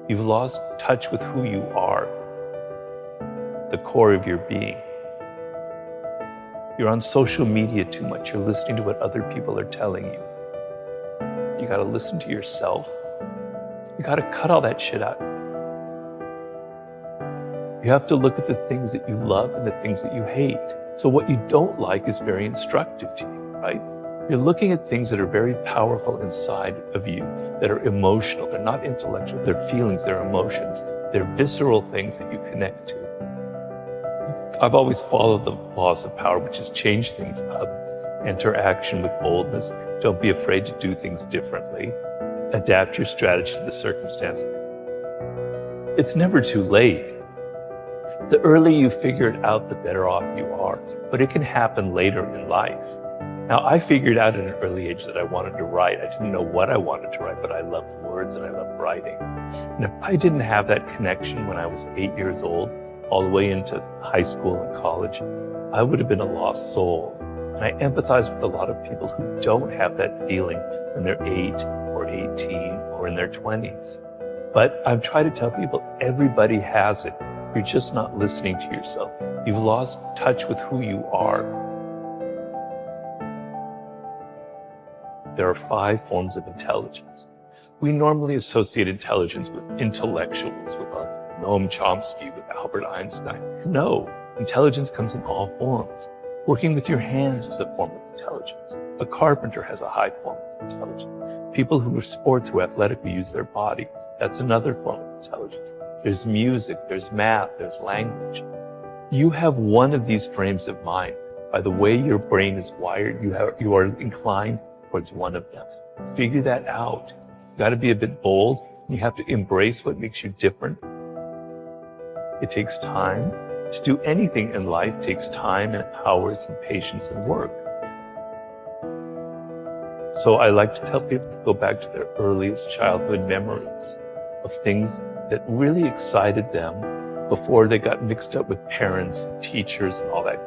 You've lost touch with who you are, the core of your being. You're on social media too much. You're listening to what other people are telling you. You got to listen to yourself. You got to cut all that shit out. You have to look at the things that you love and the things that you hate. So what you don't like is very instructive to you, right? You're looking at things that are very powerful inside of you, that are emotional. They're not intellectual. They're feelings, they're emotions. They're visceral things that you connect to. I've always followed the laws of power, which is change things up, enter action with boldness. Don't be afraid to do things differently. Adapt your strategy to the circumstance. It's never too late. The earlier you figure it out, the better off you are, but it can happen later in life. Now, I figured out at an early age that I wanted to write. I didn't know what I wanted to write, but I loved words and I loved writing. And if I didn't have that connection when I was 8 years old, all the way into high school and college, I would have been a lost soul. And I empathize with a lot of people who don't have that feeling when they're 8 or 18 or in their 20s. But I've tried to tell people everybody has it. You're just not listening to yourself. You've lost touch with who you are. There are 5 forms of intelligence. We normally associate intelligence with intellectuals, with Noam Chomsky, with Albert Einstein. No, intelligence comes in all forms. Working with your hands is a form of intelligence. A carpenter has a high form of intelligence. People who are sports, who athletically use their body, that's another form of intelligence. There's music, there's math, there's language. You have one of these frames of mind. By the way your brain is wired, you are inclined towards one of them. Figure that out. You got to be a bit bold. You have to embrace what makes you different. It takes time. To do anything in life takes time and hours and patience and work. So I like to tell people to go back to their earliest childhood memories of things that really excited them before they got mixed up with parents, teachers, and all that,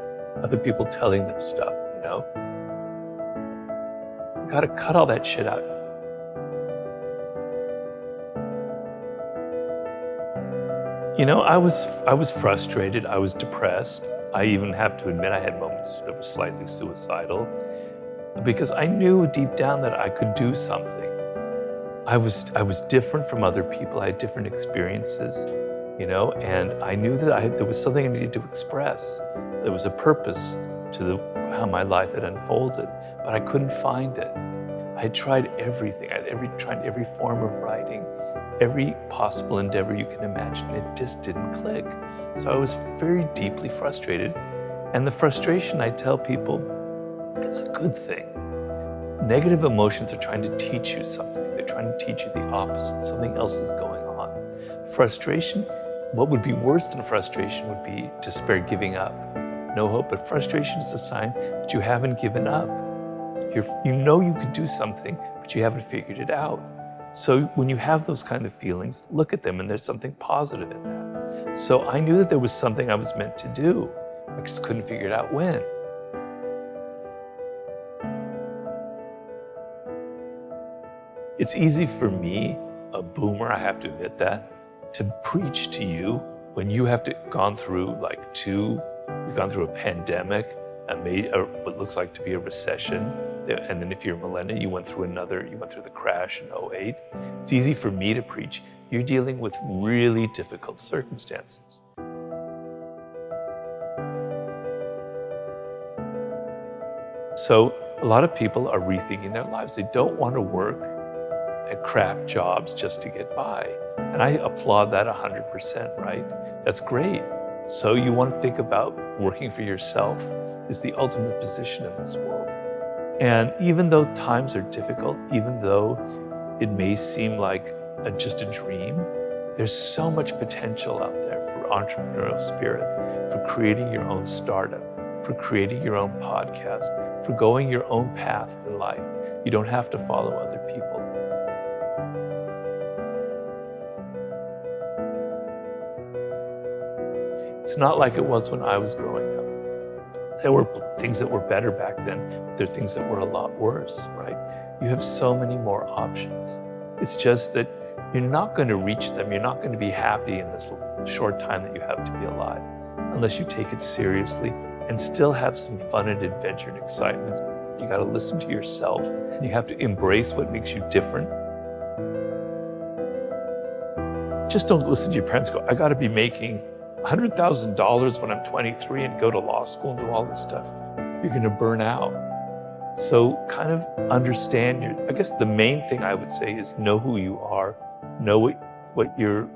other people telling them stuff, you know? You gotta cut all that shit out. You know, I was frustrated, I was depressed. I even have to admit I had moments that were slightly suicidal because I knew deep down that I could do something. I was different from other people. I had different experiences, you know, and I knew that there was something I needed to express. There was a purpose to how my life had unfolded, but I couldn't find it. I had tried everything. I had tried every form of writing, every possible endeavor you can imagine. It just didn't click. So I was very deeply frustrated. And the frustration, I tell people, is a good thing. Negative emotions are trying to teach you something. They're trying to teach you the opposite. Something else is going on. Frustration, what would be worse than frustration would be despair, giving up. No hope, but frustration is a sign that you haven't given up. You know you can do something, but you haven't figured it out. So when you have those kind of feelings, look at them and there's something positive in that. So I knew that there was something I was meant to do. I just couldn't figure it out when. It's easy for me, a boomer, I have to admit that, to preach to you when you have gone through you've gone through a pandemic, what looks like to be a recession, and then if you're a millennial, you went through the crash in 2008. It's easy for me to preach. You're dealing with really difficult circumstances. So a lot of people are rethinking their lives. They don't want to work at crap jobs just to get by. And I applaud that 100%, right? That's great. So you want to think about working for yourself is the ultimate position in this world. And even though times are difficult, even though it may seem like just a dream, there's so much potential out there for entrepreneurial spirit, for creating your own startup, for creating your own podcast, for going your own path in life. You don't have to follow other people. It's not like it was when I was growing up. There were things that were better back then, but there are things that were a lot worse, right? You have so many more options. It's just that you're not going to reach them. You're not going to be happy in this short time that you have to be alive unless you take it seriously and still have some fun and adventure and excitement. You got to listen to yourself. You have to embrace what makes you different. Just don't listen to your parents go, I got to be making $100,000 when I'm 23 and go to law school and do all this stuff. You're going to burn out. So kind of understand I guess the main thing I would say is know who you are, know what you're,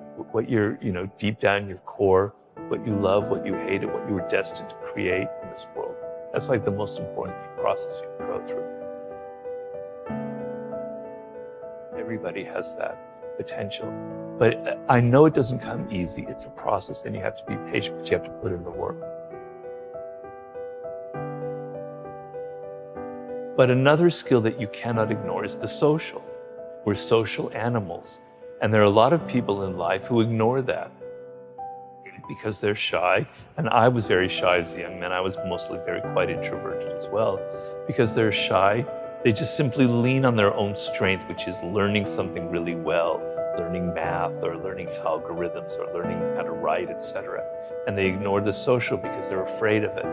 deep down your core, what you love, what you hate, and what you were destined to create in this world. That's like the most important process you can go through. Everybody has that potential. But I know it doesn't come easy. It's a process and you have to be patient, but you have to put in the work. But another skill that you cannot ignore is the social. We're social animals. And there are a lot of people in life who ignore that because they're shy. And I was very shy as a young man. I was mostly quite introverted as well. Because they're shy, they just simply lean on their own strength, which is learning something really well, learning math or learning algorithms or learning how to write, etc. And they ignore the social because they're afraid of it.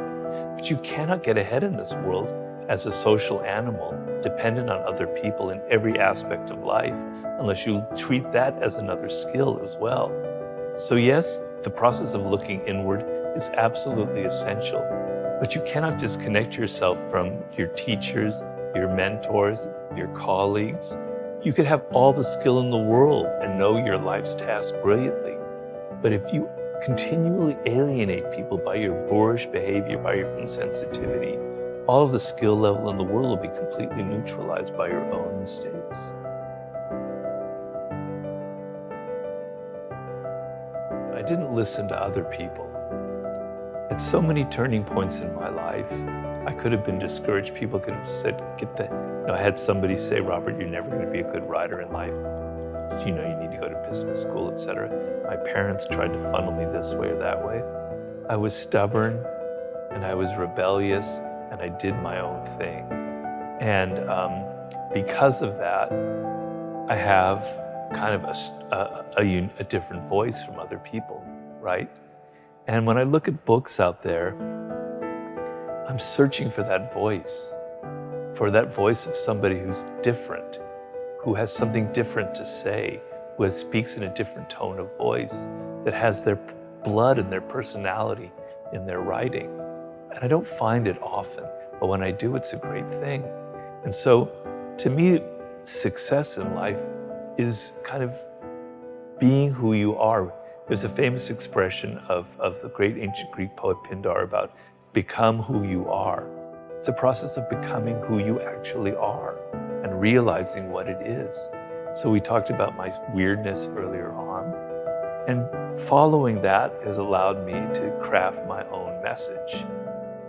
But you cannot get ahead in this world as a social animal, dependent on other people in every aspect of life, unless you treat that as another skill as well. So yes, the process of looking inward is absolutely essential, but you cannot disconnect yourself from your teachers, your mentors, your colleagues. You could have all the skill in the world and know your life's task brilliantly. But if you continually alienate people by your boorish behavior, by your insensitivity, all of the skill level in the world will be completely neutralized by your own mistakes. I didn't listen to other people. At so many turning points in my life, I could have been discouraged. People could have said, I had somebody say, Robert, you're never going to be a good writer in life. You need to go to business school, etc. My parents tried to funnel me this way or that way. I was stubborn and I was rebellious and I did my own thing. And because of that, I have kind of a different voice from other people, right? And when I look at books out there, I'm searching for that voice of somebody who's different, who has something different to say, who speaks in a different tone of voice, that has their blood and their personality in their writing. And I don't find it often, but when I do, it's a great thing. And so, to me, success in life is kind of being who you are. There's a famous expression of the great ancient Greek poet Pindar about become who you are. It's a process of becoming who you actually are and realizing what it is. So we talked about my weirdness earlier on, and following that has allowed me to craft my own message,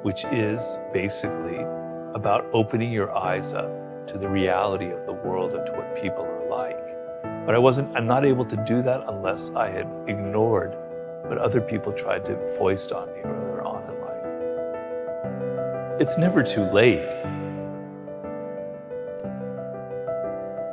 which is basically about opening your eyes up to the reality of the world and to what people are like. But I'm not able to do that unless I had ignored what other people tried to foist on me earlier on in life. It's never too late